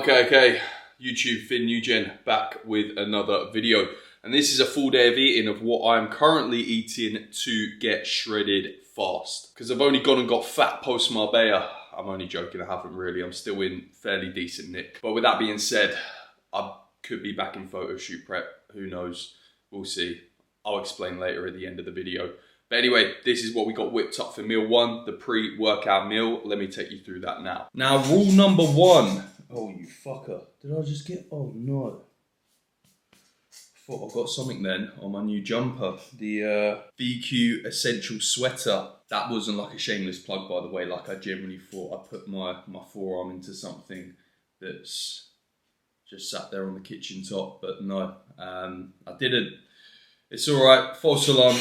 Okay. YouTube Finn Nugent back with another video. And this is a full day of eating of what I'm currently eating to get shredded fast. Because I've only gone and got fat post Marbella. I'm only joking, I haven't really. I'm still in fairly decent nick. But with that being said, I could be back in photo shoot prep. Who knows? We'll see. I'll explain later at the end of the video. But anyway, this is what we got whipped up for meal one, the pre-workout meal. Let me take you through that now. Now, rule number one. Oh, you fucker. Did I just get... Oh, no. I thought I got something then on my new jumper. The BQ Essential Sweater. That wasn't like a shameless plug, by the way. Like, I generally thought I put my forearm into something that's just sat there on the kitchen top. But no, I didn't. It's alright, false alarm,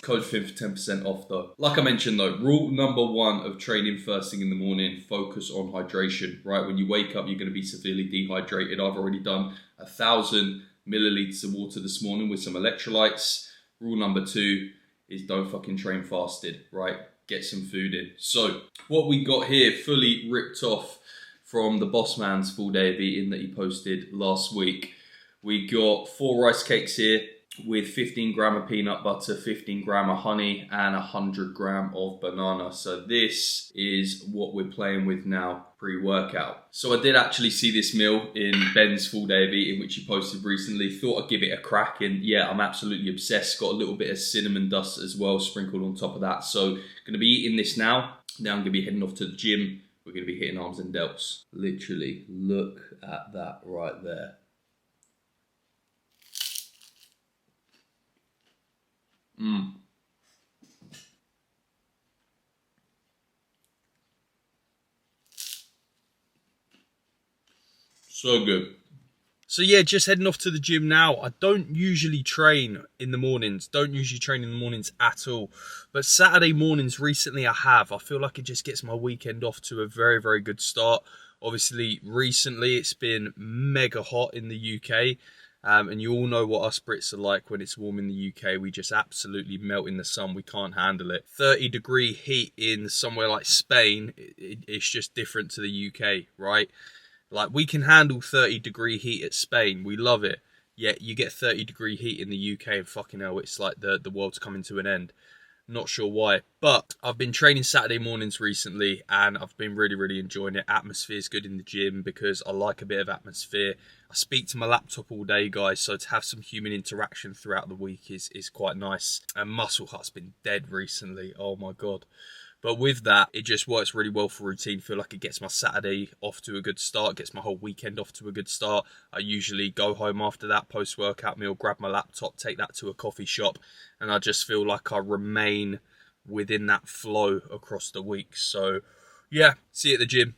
code Finn for 10% off though. Like I mentioned though, rule number one of training first thing in the morning, focus on hydration, right? When you wake up, you're gonna be severely dehydrated. I've already done 1,000 milliliters of water this morning with some electrolytes. Rule number two is don't fucking train fasted, right? Get some food in. So what we got here, fully ripped off from the Boss Man's full day of eating that he posted last week. We got 4 rice cakes here, with 15 gram of peanut butter, 15 gram of honey, and 100 gram of banana. So this is what we're playing with now, pre-workout. So I did actually see this meal in Ben's full day of eating, which he posted recently. Thought I'd give it a crack, and yeah, I'm absolutely obsessed. Got a little bit of cinnamon dust as well, sprinkled on top of that. So gonna be eating this now. Now I'm gonna be heading off to the gym. We're gonna be hitting arms and delts. Literally, look at that right there. So good. So yeah, just heading off to the gym now. I don't usually train in the mornings. At all. But Saturday mornings recently I have. I feel like it just gets my weekend off to a very, very good start. Obviously, recently it's been mega hot in the UK. And you all know what us Brits are like when it's warm in the UK. We just absolutely melt in the sun. We can't handle it. 30-degree heat in somewhere like Spain, it's just different to the UK, right? Like, we can handle 30-degree heat at Spain. We love it. Yet you get 30-degree heat in the UK and fucking hell, it's like the world's coming to an end. Not sure why, but I've been training Saturday mornings recently and I've been really, really enjoying it. Atmosphere's good in the gym because I like a bit of atmosphere. I speak to my laptop all day, guys, so to have some human interaction throughout the week is quite nice. And Muscle Hut's been dead recently, oh my God. But with that, it just works really well for routine. Feel like it gets my Saturday off to a good start, gets my whole weekend off to a good start. I usually go home after that post-workout meal, grab my laptop, take that to a coffee shop, and I just feel like I remain within that flow across the week. So, yeah, see you at the gym.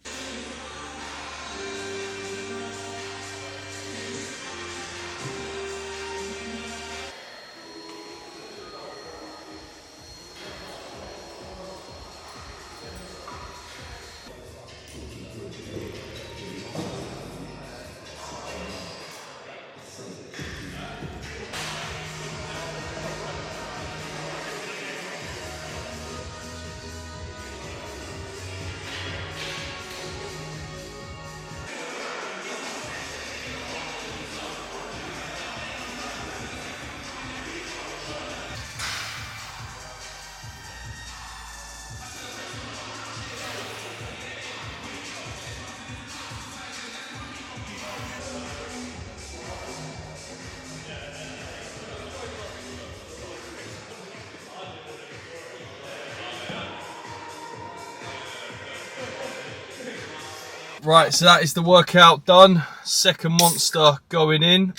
Right, so that is the workout done. Second monster going in.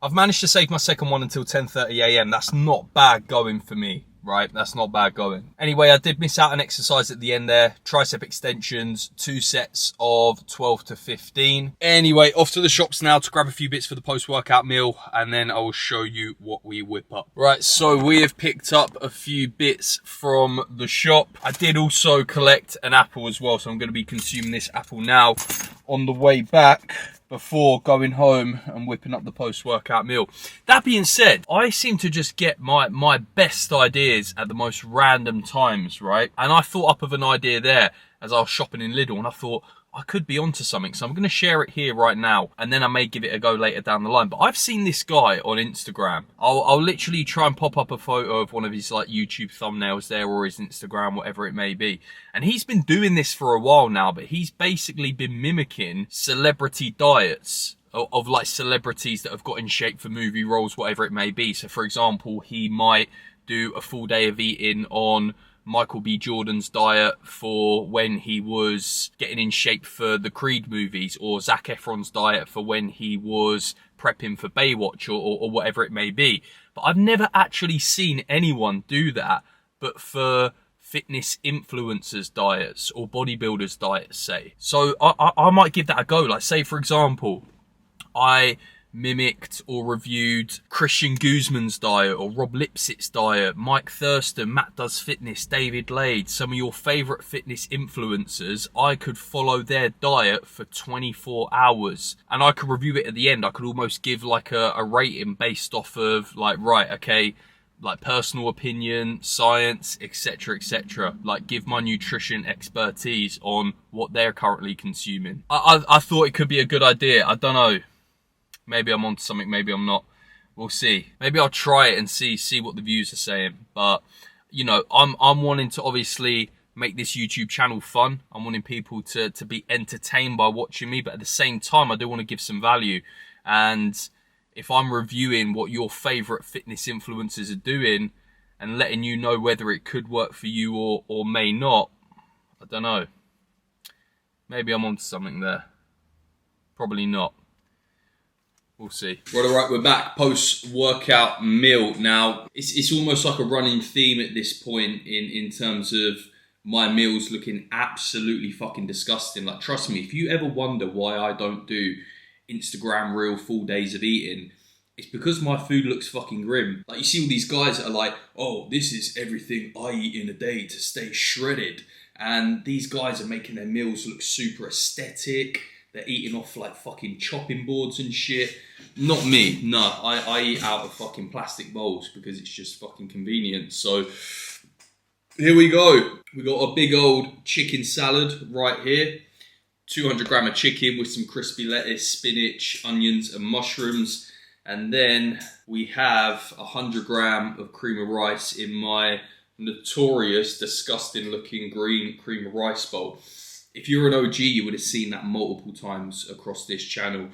I've managed to save my second one until 10:30 AM. That's not bad going for me, right? That's not bad going. Anyway, I did miss out an exercise at the end there. Tricep extensions, 2 sets of 12 to 15. Anyway, off to the shops now to grab a few bits for the post-workout meal, and then I will show you what we whip up. Right, so we have picked up a few bits from the shop. I did also collect an apple as well, so I'm going to be consuming this apple now on the way back before going home and whipping up the post-workout meal. That being said, I seem to just get my best ideas at the most random times, right? And I thought up of an idea there as I was shopping in Lidl, and I thought, I could be onto something. So I'm going to share it here right now, and then I may give it a go later down the line. But I've seen this guy on Instagram. I'll literally try and pop up a photo of one of his like YouTube thumbnails there, or his Instagram, whatever it may be. And he's been doing this for a while now, but he's basically been mimicking celebrity diets of like celebrities that have got in shape for movie roles, whatever it may be. So for example, he might do a full day of eating on Michael B. Jordan's diet for when he was getting in shape for the Creed movies, or Zac Efron's diet for when he was prepping for Baywatch, or whatever it may be. But I've never actually seen anyone do that, but for fitness influencers diets or bodybuilders diets, say. So I might give that a go. Like, say for example, I mimicked or reviewed Christian Guzman's diet, or Rob Lipsit's diet, Mike Thurston, Matt Does Fitness, David Lade, some of your favourite fitness influencers. I could follow their diet for 24 hours and I could review it at the end. I could almost give like a rating based off of like, right, okay, like personal opinion, science, etc, etc. Like give my nutrition expertise on what they're currently consuming. I thought it could be a good idea. I don't know. Maybe I'm onto something, maybe I'm not. We'll see. Maybe I'll try it and see what the views are saying. But, you know, I'm wanting to obviously make this YouTube channel fun. I'm wanting people to be entertained by watching me. But at the same time, I do want to give some value. And if I'm reviewing what your favourite fitness influencers are doing and letting you know whether it could work for you or may not, I don't know. Maybe I'm onto something there. Probably not. We'll see. Right, all right, we're back post-workout meal. Now, it's almost like a running theme at this point in terms of my meals looking absolutely fucking disgusting. Like, trust me, if you ever wonder why I don't do Instagram reel full days of eating, it's because my food looks fucking grim. Like, you see all these guys that are like, oh, this is everything I eat in a day to stay shredded. And these guys are making their meals look super aesthetic. They're eating off like fucking chopping boards and shit. Not me. No, I eat out of fucking plastic bowls because it's just fucking convenient. So here we go. We got a big old chicken salad right here. 200 gram of chicken with some crispy lettuce, spinach, onions and mushrooms. And then we have 100 gram of cream of rice in my notorious, disgusting looking green cream of rice bowl. If you're an OG, you would have seen that multiple times across this channel.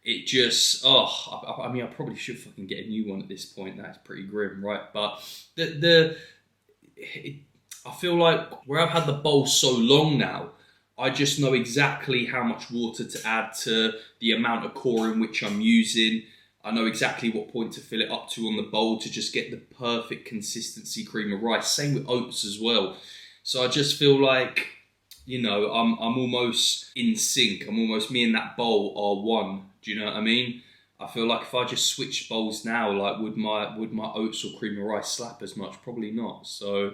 It just, I mean, I probably should fucking get a new one at this point. That's pretty grim, right? But I feel like where I've had the bowl so long now, I just know exactly how much water to add to the amount of core in which I'm using. I know exactly what point to fill it up to on the bowl to just get the perfect consistency cream of rice. Same with oats as well. So I just feel like, you know, I'm almost in sync. I'm almost, me and that bowl are one. Do you know what I mean? I feel like if I just switched bowls now, like would my oats or cream of rice slap as much? Probably not. So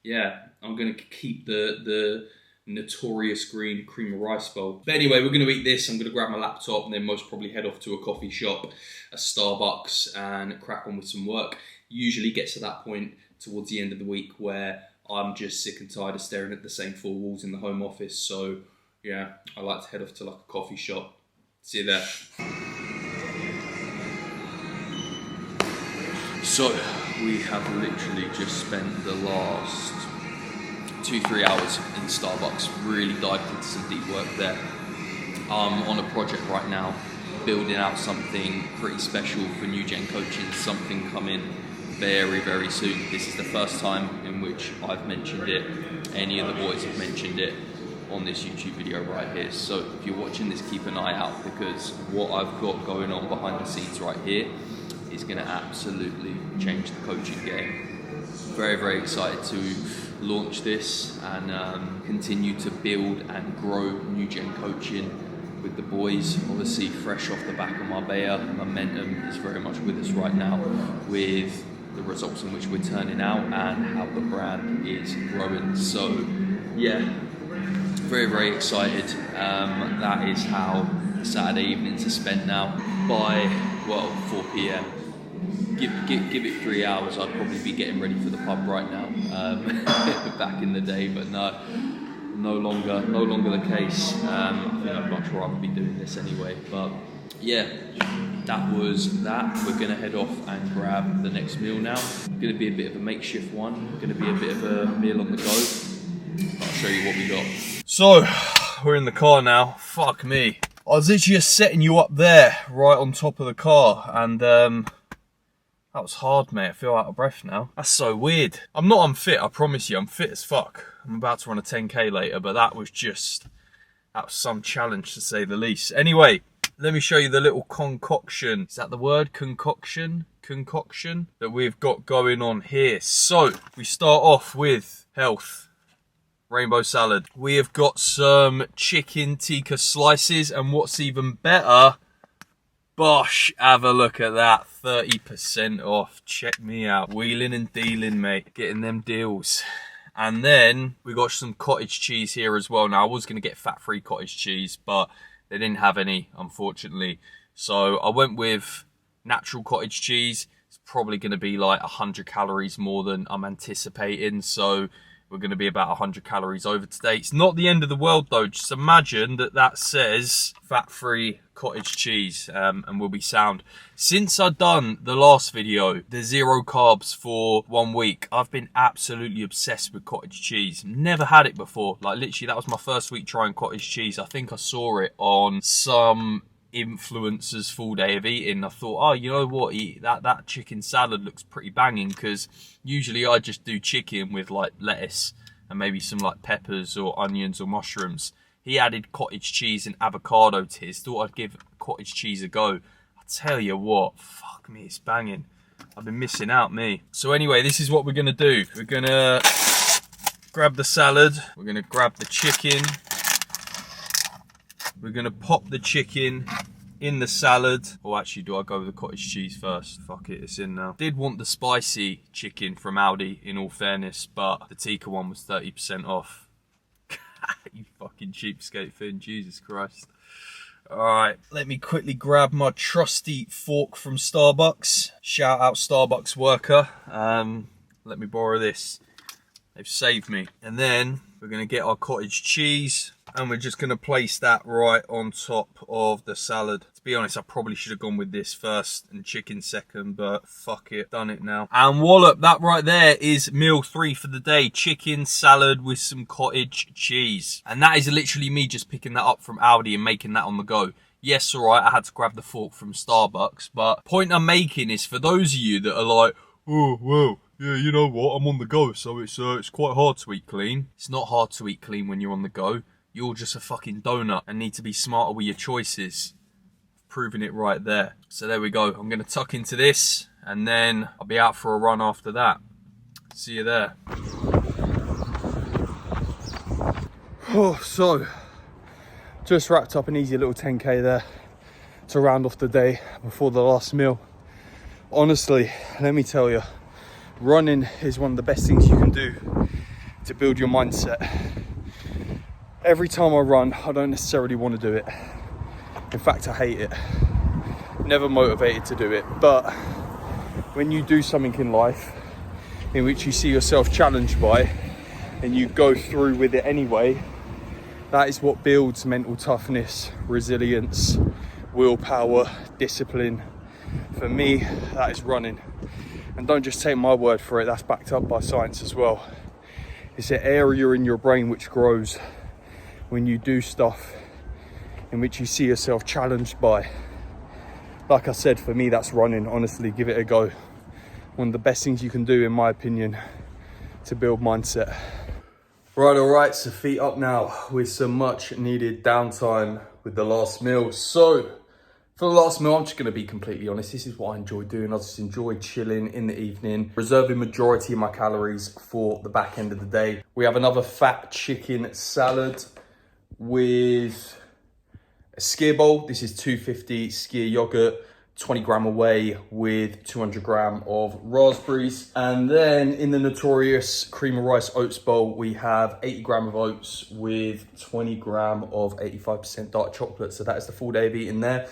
yeah, I'm gonna keep the notorious green cream of rice bowl. But anyway, we're gonna eat this. I'm gonna grab my laptop and then most probably head off to a coffee shop, a Starbucks, and crack on with some work. Usually gets to that point towards the end of the week where I'm just sick and tired of staring at the same four walls in the home office. So yeah, I like to head off to like a coffee shop. See you there. So we have literally just spent the last 2-3 hours in Starbucks. Really dived into some deep work there. I'm on a project right now, building out something pretty special for New Gen Coaching. Something coming very, very soon. This is the first time in which I've mentioned it. Any of the boys have mentioned it on this YouTube video right here. So if you're watching this, keep an eye out, because what I've got going on behind the scenes right here is going to absolutely change the coaching game. Very, very excited to launch this and continue to build and grow New Gen Coaching with the boys. Obviously fresh off the back of Marbella, momentum is very much with us right now, with the results in which we're turning out and how the brand is growing. So yeah, very, very excited. That is how Saturday evenings are spent now. By, well, 4 p.m. Give it 3 hours, I'd probably be getting ready for the pub right now. Back in the day, but no, no longer the case. I think I'd much rather be doing this anyway. But yeah, that was that. We're gonna head off and grab the next meal now. Gonna be a bit of a makeshift one. Gonna be a bit of a meal on the go. I'll show you what we got. So we're in the car now. Fuck me. I was literally just setting you up there, right on top of the car, and that was hard, mate. I feel out of breath now. That's so weird. I'm not unfit, I promise you. I'm fit as fuck. I'm about to run a 10k later, but that was some challenge to say the least. Anyway, let me show you the little concoction. Is that the word? Concoction? Concoction that we've got going on here. So we start off with health. Rainbow salad. We have got some chicken tikka slices, and what's even better, bosh, have a look at that, 30% off. Check me out. Wheeling and dealing, mate. Getting them deals. And then we got some cottage cheese here as well. Now I was going to get fat-free cottage cheese, but they didn't have any, unfortunately. So I went with natural cottage cheese. It's probably going to be like 100 calories more than I'm anticipating. So we're going to be about 100 calories over today. It's not the end of the world though. Just imagine that says fat-free cottage cheese, and we'll be sound. Since I've done the last video, the 0 carbs for 1 week, I've been absolutely obsessed with cottage cheese. Never had it before. Like literally, that was my first week trying cottage cheese. I think I saw it on some influencers full day of eating. I thought, oh, you know what, that chicken salad looks pretty banging, because usually I just do chicken with like lettuce and maybe some like peppers or onions or mushrooms. He added cottage cheese and avocado to his. Thought I'd give cottage cheese a go. I tell you what, fuck me, it's banging. I've been missing out, me. So anyway, this is what we're gonna do. We're gonna grab the salad, we're gonna grab the chicken, we're gonna pop the chicken in the salad. Or actually, do I go with the cottage cheese first? Fuck it, it's in now. Did want the spicy chicken from Aldi, in all fairness, but the tikka one was 30% off. You fucking cheapskate, Finn, Jesus Christ. Alright, let me quickly grab my trusty fork from Starbucks. Shout out Starbucks worker. Let me borrow this. They've saved me. And then we're going to get our cottage cheese, and we're just going to place that right on top of the salad. To be honest, I probably should have gone with this first and chicken second, but fuck it, done it now. And wallop, that right there is meal 3 for the day. Chicken salad with some cottage cheese. And that is literally me just picking that up from Aldi and making that on the go. Yes, alright, I had to grab the fork from Starbucks, but point I'm making is for those of you that are like, oh, well, yeah, you know what, I'm on the go, so it's quite hard to eat clean. It's not hard to eat clean when you're on the go. You're just a fucking donut and need to be smarter with your choices. Proving it right there. So there we go. I'm going to tuck into this, and then I'll be out for a run after that. See you there. Oh, so just wrapped up an easy little 10k there to round off the day before the last meal. Honestly, let me tell you, running is one of the best things you can do to build your mindset. Every time I run, I don't necessarily want to do it. In fact, I hate it. Never motivated to do it. But when you do something in life in which you see yourself challenged by, and you go through with it anyway, that is what builds mental toughness, resilience, willpower, discipline. For me, that is running. And don't just take my word for it, that's backed up by science as well. It's an area in your brain which grows when you do stuff in which you see yourself challenged by. Like I said, for me, that's running. Honestly, give it a go. One of the best things you can do, in my opinion, to build mindset. Right, all right, so feet up now with some much needed downtime with the last meal. So for the last meal, I'm just gonna be completely honest. This is what I enjoy doing. I just enjoy chilling in the evening, reserving majority of my calories for the back end of the day. We have another fat chicken salad with a skyr bowl. This is 250 skyr yogurt, 20 gram away with 200 gram of raspberries. And then in the notorious cream of rice oats bowl, we have 80 gram of oats with 20 gram of 85% dark chocolate. So that is the full day of eating there.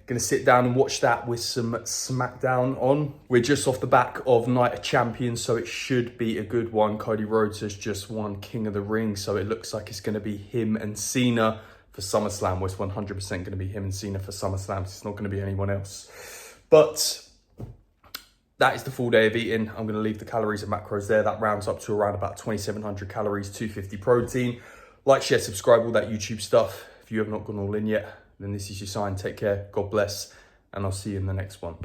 Gonna sit down and watch that with some SmackDown on. We're just off the back of Night of Champions, so it should be a good one. Cody Rhodes has just won King of the Ring, so it looks like it's gonna be him and Cena for SummerSlam. Well, it's 100% gonna be him and Cena for SummerSlam. It's not gonna be anyone else. But that is the full day of eating. I'm gonna leave the calories and macros there. That rounds up to around about 2,700 calories, 250 protein. Like, share, subscribe, all that YouTube stuff. If you have not gone all in yet, then this is your sign. Take care, God bless, and I'll see you in the next one.